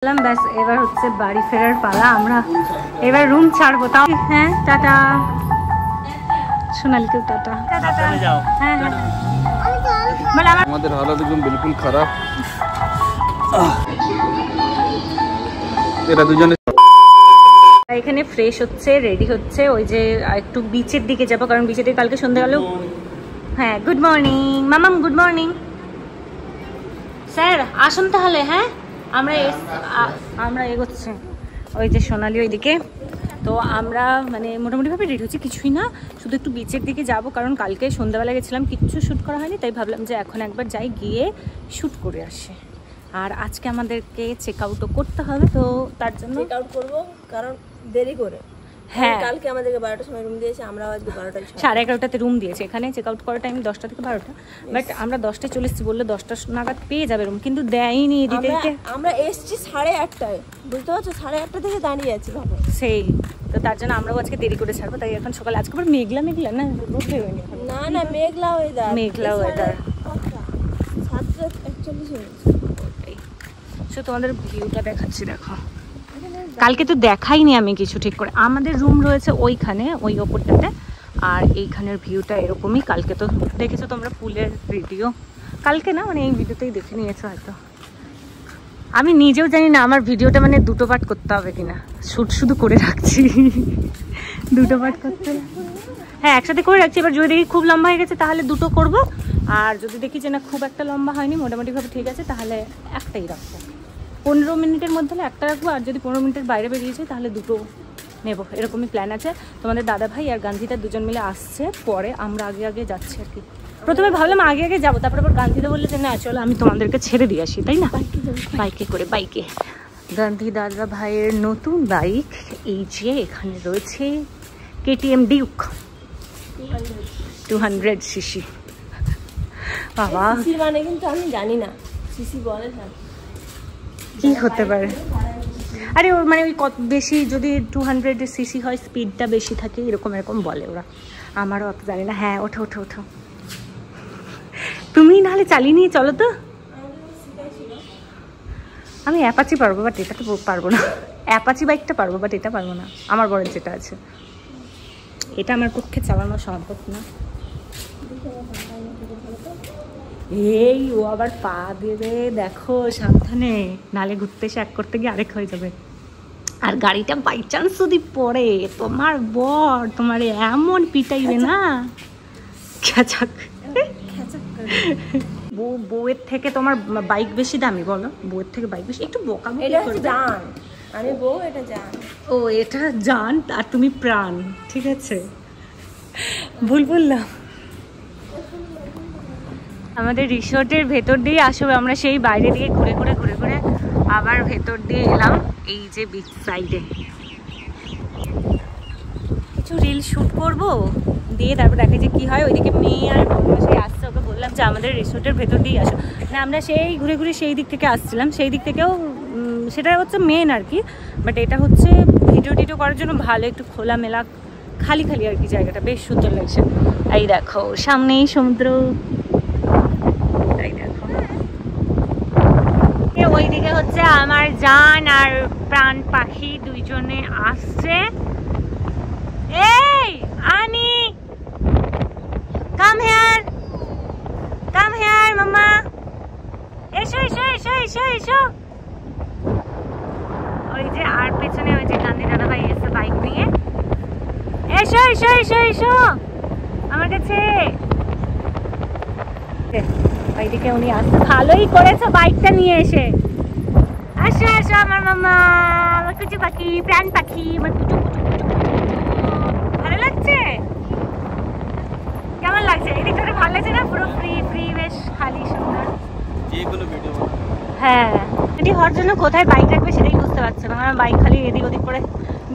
ব্যাস এবার হচ্ছে বাড়ি ফেরার পালা। আমরা এবার রুম ছাড়বো। তাও হ্যাঁ, টাটা সোনালীকেও টাটা। হ্যাঁ হ্যাঁ, আমাদের হালাত একদম বিলকুল খারাপ। এরা দুজনে এখানে ফ্রেশ হচ্ছে, রেডি হচ্ছে। ওই যে একটু বিচের দিকে যাবো, কারণ বিচের দিকে কালকে সন্ধ্যে গেল। হ্যাঁ, গুড মর্নিং মামাম, গুড মর্নিং স্যার, আসুন তাহলে। হ্যাঁ, আমরা এগোচ্ছি। ওই যে সোনালি ওইদিকে। তো আমরা মানে মোটামুটিভাবে রেডি হচ্ছে, কিছুই না, শুধু একটু বিচের দিকে যাব, কারণ কালকে সন্ধ্যাবেলা গেছিলাম, কিচ্ছু শ্যুট করা হয়নি, তাই ভাবলাম যে এখন একবার যাই, গিয়ে শ্যুট করে আসি। আর আজকে আমাদেরকে চেক আউটও করতে হবে, তো তার জন্য চেক আউট করবো, কারণ দেরি করে। হ্যাঁ, কালকে আমাদেরকে 12টার সময় রুম দিয়েছে, আমরা আজকে 12টায় 11:30টাতে রুম দিয়েছে। এখানে চেক আউট করার টাইম 10টা থেকে 12টা, বাট আমরা 10টায় চলে এসেছি, বললে 10টা নাগাদ পেয়ে যাবে রুম, কিন্তু দেয়নি দিতে। আমরা এসছি 8:30টায়, বুঝতে পারছো? 8:30 থেকে দাঁড়িয়ে আছি ভাবো। সেই তো, তার জন্য আমরাও আজকে দেরি করে ছাড়বো। তাই এখন সকালে আজকে আবার মেঘলা মেঘলা না, রোদ বেরোয়নি। না না, মেঘলা ওয়েদার, মেঘলা ওয়েদার। 7:41 হয়েছে। সো তোমাদের ভিউটা দেখাচ্ছি, দেখো। কালকে তো দেখাইনি আমি কিছু ঠিক করে। আমাদের রুম রয়েছে ওইখানে, ওই ওপরটাতে, আর এইখানের ভিউটা এরকমই। কালকে তো দেখেছো তোমরা পুলের ভিডিও, কালকে না মানে এই ভিডিওতেই দেখে নিয়েছো হয়তো। আমি নিজেও জানি না আমার ভিডিওটা মানে দুটো পার্ট করতে হবে কিনা, শ্যুট শুধু করে রাখছি। দুটো পার্ট করতে, হ্যাঁ একসাথে করে রাখছি। এবার যদি দেখি খুব লম্বা হয়ে গেছে তাহলে দুটো করব, আর যদি দেখি যে না খুব একটা লম্বা হয়নি, মোটামুটিভাবে ঠিক আছে, তাহলে একটাই রাখবো। 15 মিনিটের মধ্যে হলে একটা রাখবো, আর যদি 15 মিনিটের বাইরে বেরিয়েছে তাহলে দুটো নেব, এরকমই প্ল্যান আছে। তোমাদের দাদা ভাই আর গান্ধীদা দুজন মিলে আসছে, পরে আমরা আগে আগে যাচ্ছি আর কি। প্রথমে ভাবলাম আগে আগে যাবো, তারপর আবার গান্ধীদা বললে যে না চলো আমি তোমাদেরকে ছেড়ে দিয়ে আসি, তাই না? বাইকে করে, বাইকে। গান্ধী দাদা ভাইয়ের নতুন বাইক, এই যে এখানে রয়েছে KTM ডিউক 200cc। বাবা, সিসি মানে কিন্তু আমি জানি না, সিসি বলে না কি হতে পারে। আরে ওর মানে ওই কত বেশি, যদি 200cc হয়, স্পিডটা বেশি থাকে, এরকম এরকম বলে ওরা, আমারও অত জানি না। হ্যাঁ, ওঠো ওঠো ওঠো, তুমি নাহলে চালিয়ে নিয়ে চলো তো। আমি অ্যাপাচি পারবো, বাট এটা তো পারবো না। অ্যাপাচি বাইকটা পারবো, বাট এটা পারবো না। আমার বড় যেটা আছে এটা আমার পক্ষে চালানো সম্ভব না। এই ও আবার পা দেবে, দেখো সাবধানে, নালে ঘুরতে এসে এক করতে গিয়ে আরেক হয়ে যাবে। আর গাড়িটা বাই চান্স যদি পড়ে, তোমার বর তোমার এমন পিটাইবে না, খেচাক। বউয়ের থেকে তোমার বাইক বেশি দামি, বলো? বউয়ের থেকে বাইক বেশি, একটু বোকা জান। আমি বউ, এটা জান। ও, এটা জান আর তুমি প্রাণ, ঠিক আছে, ভুল বললাম। আমাদের রিসোর্টের ভেতর দিয়ে আসবে, আমরা সেই বাইরে দিয়ে ঘুরে ঘুরে ঘুরে ঘুরে আবার ভেতর দিয়ে এলাম, এই যে বিচ সাইডে। কিছু রিল শ্যুট করবো, দিয়ে তারপর দেখে যে কি হয়। ওইদিকে মেয়ে আর বদমাশাই আসছে, ওকে বললাম যে আমাদের রিসোর্টের ভেতর দিয়ে আসো। মানে আমরা সেই ঘুরে ঘুরে সেই দিক থেকে আসছিলাম, সেই দিক থেকেও সেটা হচ্ছে মেন আর কি, বাট এটা হচ্ছে ভিডিও টিডিও করার জন্য ভালো, একটু খোলামেলা খালি খালি আর কি, জায়গাটা বেশ সুন্দর লাগছে। এই দেখো সামনেই সমুদ্র, ওইদিকে হচ্ছে আমার জান আর প্রাণ পাখি দুইজনে আসছে। এই আনি, কাম হেয়ার মাম্মা, এসো এসো এসো এসো এসো। ওই যে আর পেছনে ওই যে গান্ধী দাদা ভাই এসে বাইক নিয়ে, এসো এসো এসো এসো আমার কাছে। ওইদিকে উনি আসছে, ভালোই করেছো বাইকটা নিয়ে এসে। আসো আসো আমার মামা, আমার কুচু পাখি, প্রাণ পাখি, আমার কুচু কুচু কুচু। ভালো লাগছে? কেমন লাগছে? এই দিকটা ভালো লাগছে না? পুরো ফ্রি ফ্রি, বেশ খালি সুন্দর। হ্যাঁ, এটি হওয়ার জন্য কোথায় বাইক রাখবে সেটাই বুঝতে পারছে না, আমার বাইক খালি এদিক ওদিক করে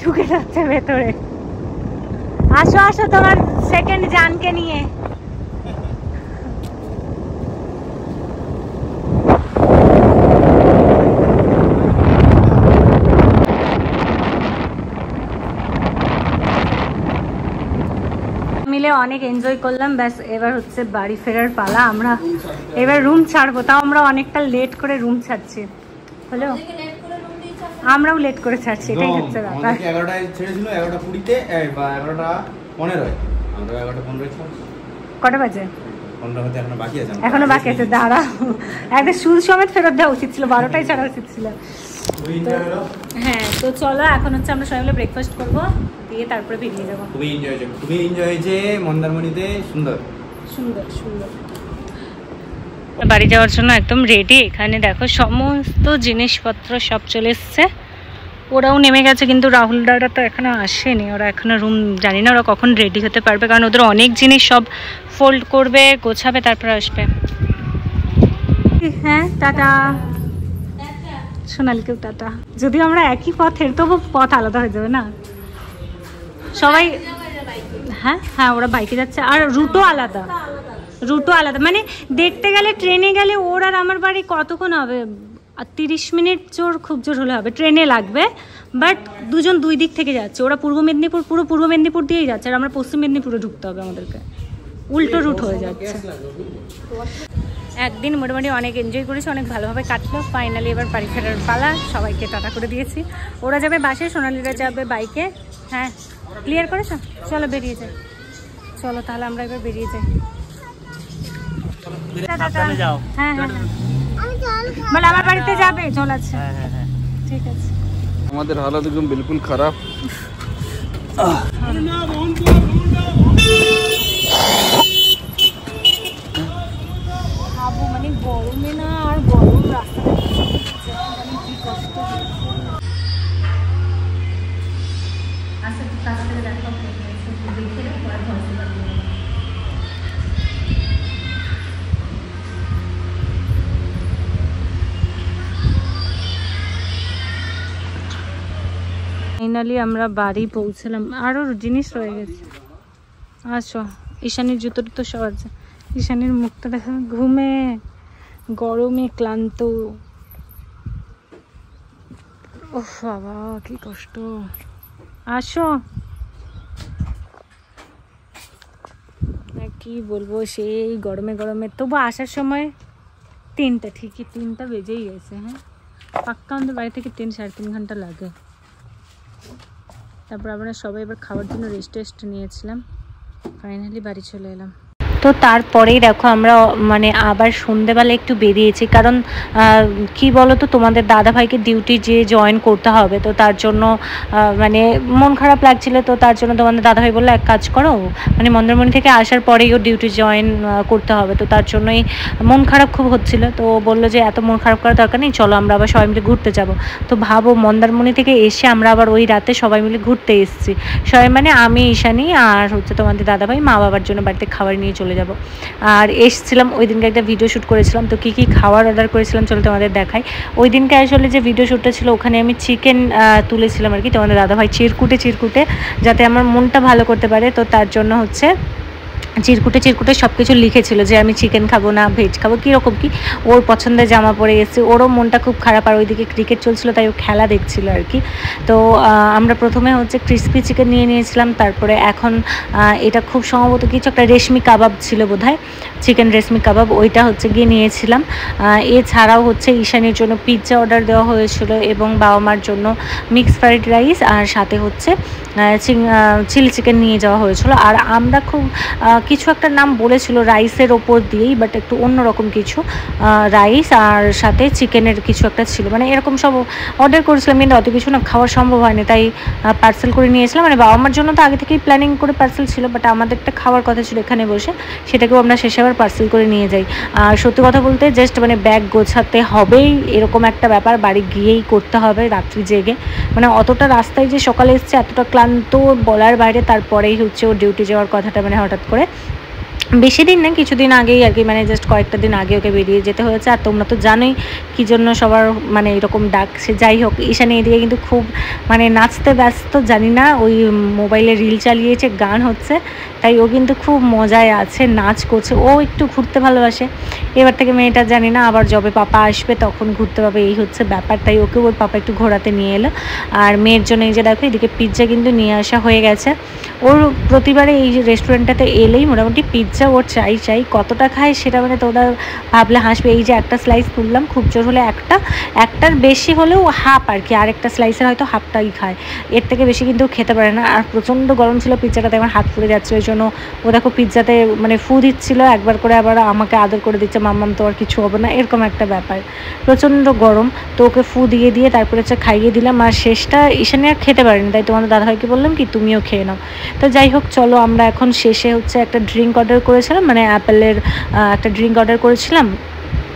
ঢুকে যাচ্ছে ভেতরে। আসো আসো তোমার সেকেন্ড জানকে নিয়ে। মিলে অনেক এনজয় করলাম, ব্যাস এবার হচ্ছে বাড়ি ফেরার পালা। আমরা এবার রুম ছাড়বো, তাও আমরা অনেকটা লেট করে রুম ছাড়ছি। হলো আমরাও লেট করে ছাড়ছি, এটাই হচ্ছে ব্যাপার। আমাদেরকে 11টায় ছেড়েছিল, 11:20-তে বা 11:15-য়, আমরা 11:15-য় ছাড়ছি। কটা বাজে? 15 হতে এখনো বাকি আছে। এখনো বাকি আছে, দাঁড়া। একটা শুল সমেত ফেরত দেওয়া উচিত ছিল, 12টায় ছাড়া উচিত ছিল। হ্যাঁ, তো চলো এখন হচ্ছে আমরা সবাই মিলে ব্রেকফাস্ট করবো, দিয়ে তারপরে বেরিয়ে যাবো। খুবই এনজয় হয়েছে মন্দারমণিতে। সুন্দর সুন্দর সুন্দর। বাড়ি যাওয়ার জন্য একদম রেডি। এখানে দেখো সমস্ত জিনিসপত্র সব চলে এসছে। ওরাও নেমে গেছে, কিন্তু রাহুল দাদা তো এখনো আসেনি। ওরা এখনো রুম, জানি না ওরা কখন রেডি হতে পারবে, কারণ ওদের অনেক জিনিস সব ফোল্ড করবে, গোছাবে, তারপরে আসবে। হ্যাঁ, টাটা। সোনালিকেও টাটা। যদিও আমরা একই পথের, তবু পথ আলাদা হয়ে যাবে না সবাই। হ্যাঁ হ্যাঁ, ওরা বাইকে যাচ্ছে, আর রুটও আলাদা, মানে দেখতে গেলে ট্রেনে গেলে ওর আর আমার বাড়ি কতক্ষণ হবে, 30 মিনিট খুব জোর হলে হবে, ট্রেনে লাগবে। বাট দুজন দুই দিক থেকে যাচ্ছে, ওরা পূর্ব মেদিনীপুর দিয়েই যাচ্ছে, আর আমরা পশ্চিম মেদিনীপুরে ঢুকতে হবে আমাদেরকে, উল্টো রুট হয়ে যাচ্ছে। একদিন মোটামুটি অনেক এনজয় করেছি, অনেক ভালোভাবে কাটলো। ফাইনালি এবার বাড়ি ফেরার পালা। সবাইকে টাটা করে দিয়েছি। ওরা যাবে বাসে, সোনালিরা যাবে বাইকে। হ্যাঁ, ক্লিয়ার করেছো? চলো বেরিয়ে যাই। চলো তাহলে আমরা এবার বেরিয়ে যাই। হ্যাঁ হ্যাঁ, বলে আমার বাড়িতে যাবে, চল। আচ্ছা ঠিক আছে। আমাদের হালত একদম বিলকুল খারাপ। খাবো মানে গরমে না, আর গরম রাস্তাটা কি কষ্ট। আচ্ছা, কাছ থেকে দেখো, দেখে পরে ধরতে পারবো। ফাইনালি আমরা বাড়ি পৌঁছলাম, আরও জিনিস রয়ে গেছে। আসো, ঈশানীর জুতোটা তো সব আছে। ঈশানীর মুখটা দেখা, ঘুমে গরমে ক্লান্ত। ওহ বাবা, কি কষ্ট। আসো, কি বলবো, সেই গরমে। তবু আসার সময় 3টা, ঠিকই 3টা বেজেই গেছে। হ্যাঁ, পাক্কা আমাদের বাড়ি থেকে 3-3.5 ঘন্টা লাগে। তারপর আমরা সবাই এবার খাওয়ার জন্য রেস্ট নিয়েছিলাম। ফাইনালি বাড়ি চলে এলাম। তো তারপরেই দেখো আমরা মানে আবার সন্ধেবেলা একটু বেরিয়েছি, কারণ কি বলো তো, তোমাদের দাদাভাইকে ডিউটি যে জয়েন করতে হবে, তো তার জন্য মানে মন খারাপ লাগছিল। তো তার জন্য তোমাদের দাদাভাই বললো, এক কাজ করো, মানে মন্দারমণি থেকে আসার পরেই ও ডিউটি জয়েন করতে হবে। তো তার জন্যই মন খারাপ খুব হচ্ছিল। তো বললো যে এত মন খারাপ করার দরকার নেই, চলো আমরা আবার সবাই মিলে ঘুরতে যাব। তো ভাবো, মন্দারমণি থেকে এসে আমরা আবার ওই রাতে সবাই মিলে ঘুরতে এসেছি। সবাই মানে আমি, ঈশানী আর হচ্ছে তোমাদের দাদাভাই, মা বাবার জন্য বাড়িতে খাবার নিয়ে চলে যাব। আর এসেছিলাম ওই দিনকে একটা ভিডিও শ্যুট করেছিলাম। তো কী খাবার অর্ডার করেছিলাম চলো তোমাদের দেখাই। ওই দিনকে আসলে যে ভিডিও শ্যুটটা ছিল, ওখানে আমি চিকেন তুলেছিলাম আর কি। তোমাদের দাদাভাই চিরকুটে যাতে আমার মনটা ভালো করতে পারে, তো তার জন্য হচ্ছে চিরকুটে সব কিছু লিখেছিল যে আমি চিকেন খাবো না, ভেজ খাবো, কীরকম কি ওর পছন্দের জামা পরে এসেছে। ওরও মনটা খুব খারাপ, আর ওইদিকে ক্রিকেট চলছিল, তাই ও খেলা দেখছিল আর কি। তো আমরা প্রথমে হচ্ছে ক্রিসপি চিকেন নিয়েছিলাম। তারপরে এখন এটা খুব সম্ভবত কিছু একটা রেশমি কাবাব ছিল বোধহয়, চিকেন রেশমি কাবাব, ওইটা হচ্ছে গিয়ে নিয়েছিলাম। এছাড়াও হচ্ছে ঈশানীর জন্য পিৎজা অর্ডার দেওয়া হয়েছিল, এবং বাবা মার জন্য মিক্সড ফ্রাইড রাইস, আর সাথে হচ্ছে চিলি চিকেন নিয়ে যাওয়া হয়েছিল। আর আমরা খুব কিছু একটা নাম বলেছিল রাইসের ওপর দিয়েই, বাট একটু অন্যরকম কিছু রাইস আর সাথে চিকেনের কিছু একটা ছিল, মানে এরকম সব অর্ডার করেছিলাম। কিন্তু অত কিছু না খাওয়া সম্ভব হয়নি, তাই পার্সেল করে নিয়েছিলাম। মানে বাবা মার জন্য তো আগে থেকেই প্ল্যানিং করে পার্সেল ছিল, বাট আমাদেরটা খাওয়ার কথা ছিল এখানে বসে, সেটাকেও আমরা শেষে আবার পার্সেল করে নিয়ে যাই। আর সত্যি কথা বলতে জাস্ট মানে ব্যাগ গোছাতে হবেই, এরকম একটা ব্যাপার, বাড়ি গিয়েই করতে হবে রাত্রি জেগে। মানে অতটা রাস্তায় যে সকালে এসছে, এতটা ক্লান্ত বলার বাইরে। তারপরেই হচ্ছে ও ডিউটি যাওয়ার কথাটা মানে হঠাৎ করে, বেশি দিন না, কিছুদিন আগেই আর কি, মানে জাস্ট কয়েকটা দিন আগে ওকে বেরিয়ে যেতে হয়েছে। আর তোমরা তো জানোই কী জন্য সবার মানে এরকম ডাক। সে যাই হোক, ঈশানী এদিকে কিন্তু খুব মানে নাচতে ব্যস্ত, জানি না ওই মোবাইলে রিল চালিয়েছে, গান হচ্ছে, তাই ও কিন্তু খুব মজায় আছে, নাচ করছে। ও একটু ঘুরতে ভালোবাসে। এবার থেকে মেয়েটা জানি না আবার যবে পাপা আসবে তখন ঘুরতে পাবে, এই হচ্ছে ব্যাপার। তাই ওকে ওর পাপা একটু ঘোরাতে নিয়ে এলো। আর মেয়ের জন্য এই যে দেখো, এদিকে পিৎজা কিন্তু নিয়ে আসা হয়ে গেছে। ওর প্রতিবারে এই রেস্টুরেন্টটাতে এলেই মোটামুটি পিৎজা পিৎজা ওর চাই কতটা খায় সেটা মানে তোরা ভাবলে হাসবে। এই যে একটা স্লাইস তুললাম, খুব জোর হলে একটার বেশি হলেও হাফ আর কি, আরেকটা স্লাইসের হয়তো হাফটাই খায়, এর থেকে বেশি কিন্তু খেতে পারে না। আর প্রচণ্ড গরম ছিল, পিৎজাটাতে আমার হাত পুড়ে যাচ্ছে, ওই জন্য ও দেখো পিৎজাতে মানে ফু দিচ্ছিল একবার করে, আবার আমাকে আদর করে দিচ্ছে, মাম্মাম তো আর কিছু হবে না, এরকম একটা ব্যাপার। প্রচণ্ড গরম, তো ওকে ফু দিয়ে তারপরে হচ্ছে খাইয়ে দিলাম। আর শেষটা ঈশানী আর খেতে পারেনি, তাই তোমাদের দাদাভাইকে বললাম কি তুমিও খেয়ে নাও। তো যাই হোক চলো, আমরা এখন শেষে হচ্ছে একটা ড্রিঙ্ক অর্ডার করেছিলাম, মানে অ্যাপেলের একটা ড্রিঙ্ক অর্ডার করেছিলাম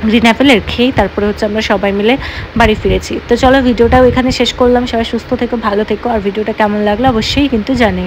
গ্রিন অ্যাপেলের, খেয়ে তারপরে হচ্ছে আমরা সবাই মিলে বাড়ি ফিরেছি। তো চলো ভিডিওটাও এখানে শেষ করলাম। সবাই সুস্থ থেকো, ভালো থেকো, আর ভিডিওটা কেমন লাগলো অবশ্যই কিন্তু জানিও।